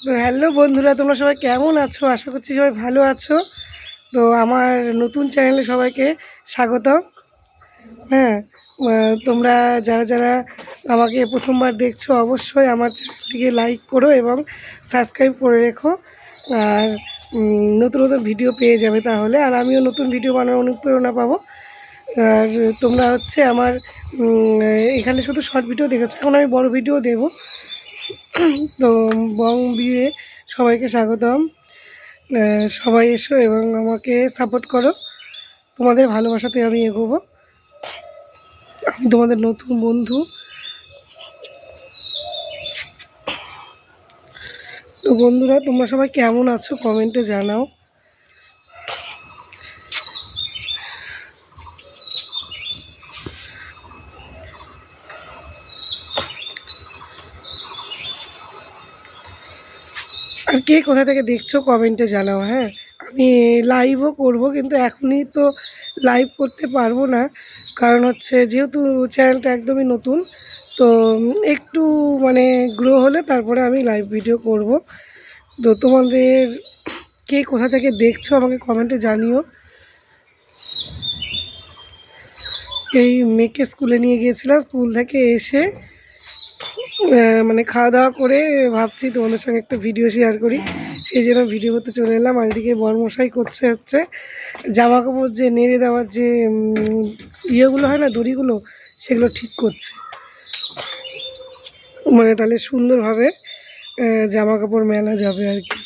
তো হ্যালো বন্ধুরা, তোমরা সবাই কেমন আছো? আশা করছি সবাই ভালো আছো। তো আমার নতুন চ্যানেলে সবাইকে স্বাগতম। হ্যাঁ, তোমরা যারা যারা আমাকে প্রথমবার দেখছো অবশ্যই আমার চ্যানেলটিকে লাইক করো এবং সাবস্ক্রাইব করে রেখো। আর নতুন নতুন ভিডিও পেয়ে যাবে তাহলে, আর আমিও নতুন ভিডিও বানানোর অনুপ্রেরণা পাবো। আর তোমরা হচ্ছে আমার এখানে শুধু শর্ট ভিডিও দেখেছো, এখন আমি বড় ভিডিও দেবো। তো বং বিয়ে সবাইকে স্বাগতম। সবাই এসো এবং আমাকে সাপোর্ট করো। তোমাদের ভালোবাসাতে আমি এগোবো। আমি তোমাদের নতুন বন্ধু। তো বন্ধুরা, তোমরা সবাই কেমন আছো কমেন্টে জানাও। আর কে কোথা থেকে দেখছো কমেন্টে জানাও। হ্যাঁ, আমি লাইভও করব, কিন্তু এখনই তো লাইভ করতে পারবো না, কারণ হচ্ছে যেহেতু চ্যানেলটা একদমই নতুন। তো একটু মানে গ্রো হলে তারপরে আমি লাইভ ভিডিও করব। তো তোমাদের কে কোথা থেকে দেখছো আমাকে কমেন্টে জানিও। এই মেয়েকে স্কুলে নিয়ে গিয়েছিলাম, স্কুল থেকে এসে মানে খাওয়া দাওয়া করে ভাবছি তোমাদের সঙ্গে একটা ভিডিও শেয়ার করি, সেই জন্য ভিডিও করতে চলে এলাম। আর এদিকে বরমশাই করছে হচ্ছে জামা কাপড় যে নেড়ে দেওয়ার যে ইয়েগুলো হয় না, দড়িগুলো, সেগুলো ঠিক করছে, মানে তাহলে সুন্দরভাবে জামা কাপড় মেলা যাবে আর কি,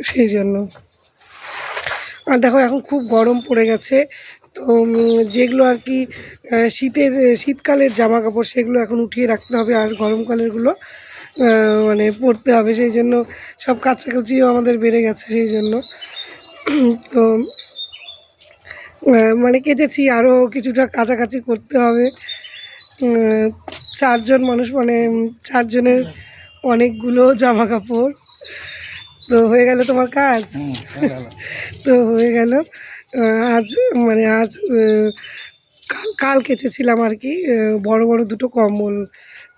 সেই জন্য। আর দেখো এখন খুব গরম পড়ে গেছে। তো যেগুলো আর কি শীতকালের জামা কাপড় সেগুলো এখন উঠিয়ে রাখতে হবে, আর গরমকালেরগুলো মানে পরতে হবে, সেই জন্য সব কাছাকাছিও আমাদের বেড়ে গেছে, সেই জন্য। তো মানে কেচেছি, আরও কিছুটা কাছাকাছি করতে হবে। চারজন মানুষ, মানে চারজনের অনেকগুলো জামা কাপড়। তো হয়ে গেল তোমার কাজ। তো হয়ে গেল। আজ মানে আজ কাল কেচেছিলাম আর কি, বড় বড় দুটো কম্বল।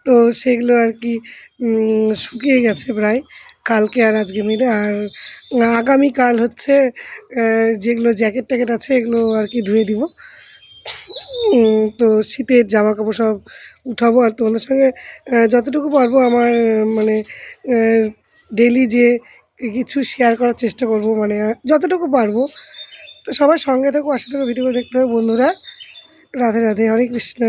তো সেগুলো আর কি শুকিয়ে গেছে প্রায়, কালকে আর আজকে মিলে। আর আগামীকাল হচ্ছে যেগুলো জ্যাকেট ট্যাকেট আছে এগুলো আর কি ধুয়ে দিব। তো শীতের জামা কাপড় সব উঠাবো, আর তোমাদের সঙ্গে যতটুকু পারবো আমার মানে ডেইলি যে কিছু শেয়ার করার চেষ্টা করব, মানে যতটুকু পারবো। তো সবার সঙ্গে থেকো, আশা থেকে ভিডিওগুলো দেখতে হবে বন্ধুরা। রাধে রাধে, হরে কৃষ্ণ।